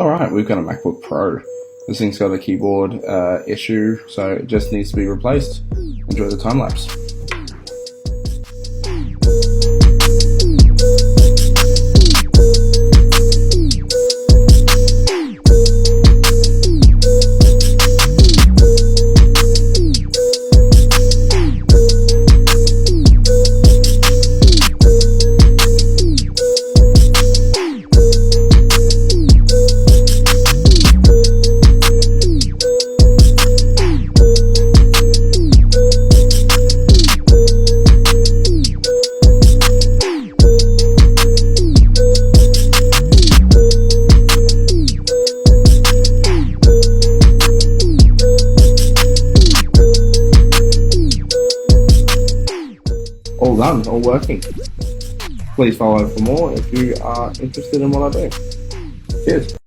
Alright, we've got a MacBook Pro. This thing's got a keyboard issue, so it just needs to be replaced. Enjoy the time lapse. All done, all working. Please follow for more if you are interested in what I do. Cheers.